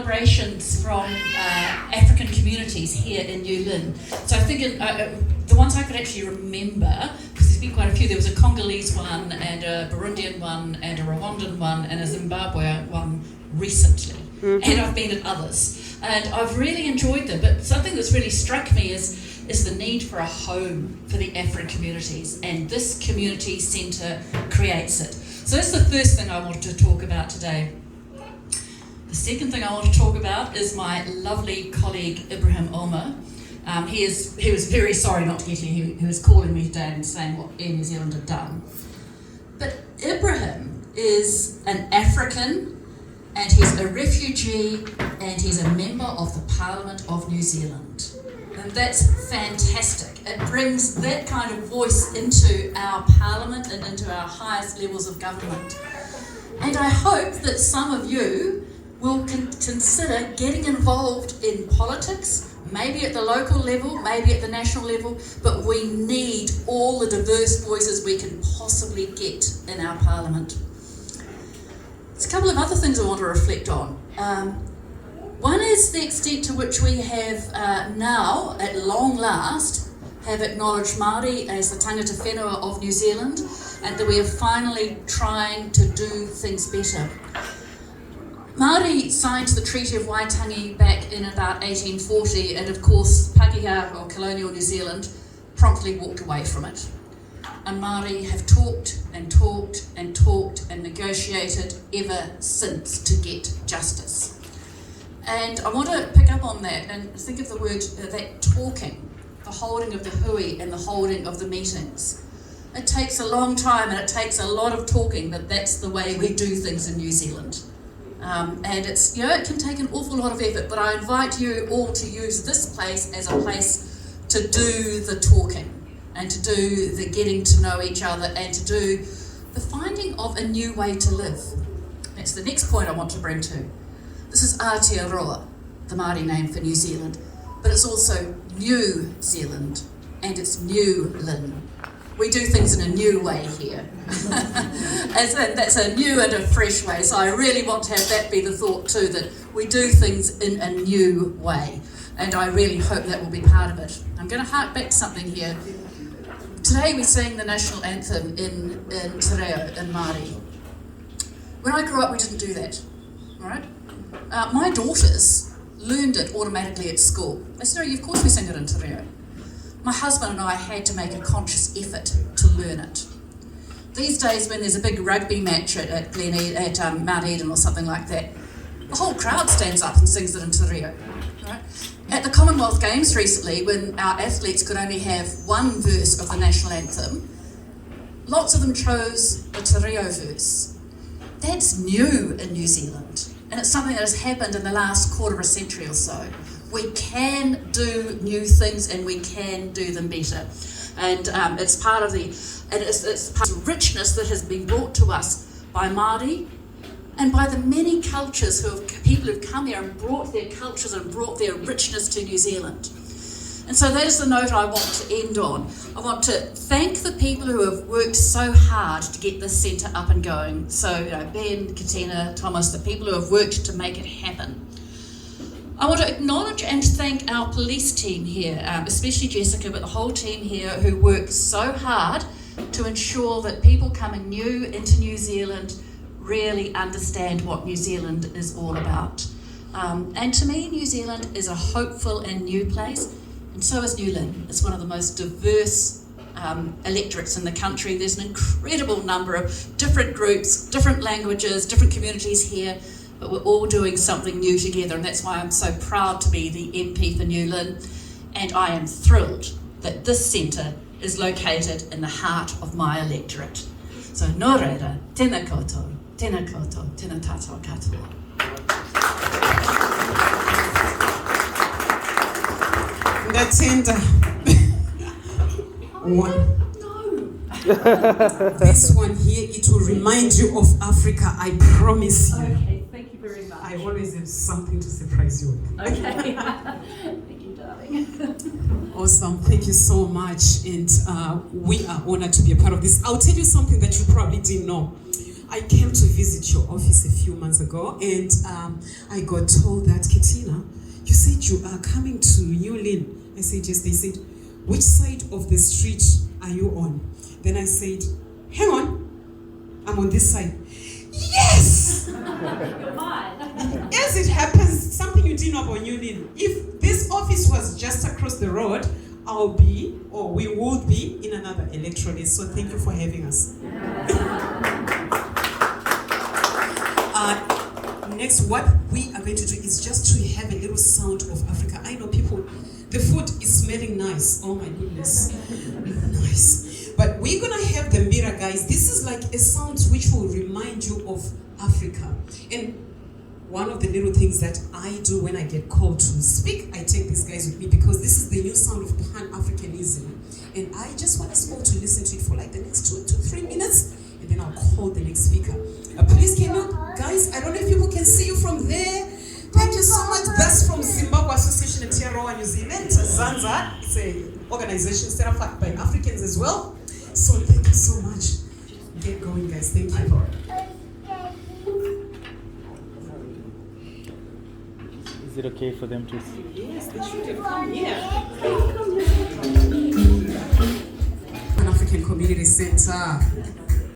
celebrations from African communities here in New Lynn. So I think the ones I could actually remember, because there's been quite a few, there was a Congolese one, and a Burundian one, and a Rwandan one, and a Zimbabwe one recently. And I've been at others. And I've really enjoyed them. But something that's really struck me is the need for a home for the African communities, and this community centre creates it. So that's the first thing I wanted to talk about today. The second thing I want to talk about is my lovely colleague Ibrahim Omar. He was very sorry not to get here. He was calling me today and saying what Air New Zealand had done. But Ibrahim is an African, and he's a refugee, and he's a member of the Parliament of New Zealand. And that's fantastic. It brings that kind of voice into our parliament and into our highest levels of government. And I hope that some of you will consider getting involved in politics, maybe at the local level, maybe at the national level, but we need all the diverse voices we can possibly get in our parliament. There's a couple of other things I want to reflect on. One is the extent to which we have now, at long last, have acknowledged Māori as the tangata whenua of New Zealand, and that we are finally trying to do things better. Māori signed the Treaty of Waitangi back in about 1840, and of course Pākehā, or colonial New Zealand, promptly walked away from it. And Māori have talked and talked and talked and negotiated ever since to get justice. And I want to pick up on that and think of the word, that talking, the holding of the hui and the holding of the meetings. It takes a long time and it takes a lot of talking, but that's the way we do things in New Zealand. And it's, it can take an awful lot of effort, but I invite you all to use this place as a place to do the talking and to do the getting to know each other and to do the finding of a new way to live. That's the next point I want to bring to. This is Aotearoa, the Māori name for New Zealand, but it's also New Zealand, and it's New Lynn. We do things in a new way here. And that's a new and a fresh way, so I really want to have that be the thought too, that we do things in a new way, and I really hope that will be part of it. I'm going to hark back to something here. Today we sang the national anthem in Te Reo, in Māori. When I grew up we didn't do that, all right? My daughters learned it automatically at school. They said, of course we sing it in Te Reo. My husband and I had to make a conscious effort to learn it. These days when there's a big rugby match at Mount Eden or something like that, the whole crowd stands up and sings it in Te Reo. Right? At the Commonwealth Games recently, when our athletes could only have one verse of the national anthem, lots of them chose the Te Reo verse. That's new in New Zealand. And it's something that has happened in the last quarter of a century or so. We can do new things and we can do them better. And it's part of it's part of the richness that has been brought to us by Māori and by the many cultures people who've come here and brought their cultures and brought their richness to New Zealand. And so that is the note I want to end on. I want to thank the people who have worked so hard to get this centre up and going. So, Ben, Katina, Thomas, the people who have worked to make it happen. I want to acknowledge and thank our police team here, especially Jessica, but the whole team here who work so hard to ensure that people coming new into New Zealand really understand what New Zealand is all about. And to me, New Zealand is a hopeful and new place. And so is New Lynn. It's one of the most diverse electorates in the country. There's an incredible number of different groups, different languages, different communities here, but we're all doing something new together, and that's why I'm so proud to be the MP for New Lynn. And I am thrilled that this centre is located in the heart of my electorate. So nō reira, tēnā koutou, tēnā tātou katoa. Ngatenda. This one here, it will remind you of Africa, I promise you. Okay, thank you very much. I always have something to surprise you with. Okay. Thank you, darling. Awesome, thank you so much. And we are honored to be a part of this. I'll tell you something that you probably didn't know. I came to visit your office a few months ago, and I got told that, Katina, you said you are coming to New Lynn. I said, yes. They said, which side of the street are you on? Then I said, hang on, I'm on this side. Yes! As it happens, something you didn't know about New Lynn. If this office was just across the road, we would be in another electorate. So thank you for having us. Next, what we are going to do is just to have a little sound of Africa. I know people, the food is smelling nice. Oh my goodness. Nice. But we're going to have the mbira, guys. This is like a sound which will remind you of Africa. And one of the little things that I do when I get called to speak, I take these guys with me because this is the new sound of Pan-Africanism. And I just want us all to listen to it for like the next 2 to 3 minutes, and then I'll call the next speaker. Please, can you, guys, I don't know if people can see you from there. Thank you so much. That's from Zimbabwe Association in Aotearoa, New Zealand. Zanza, it's an organization set up by Africans as well. So thank you so much. Get going, guys. Thank you. Is it okay for them to see? Yes, they should have come here. Pan-African Community Center.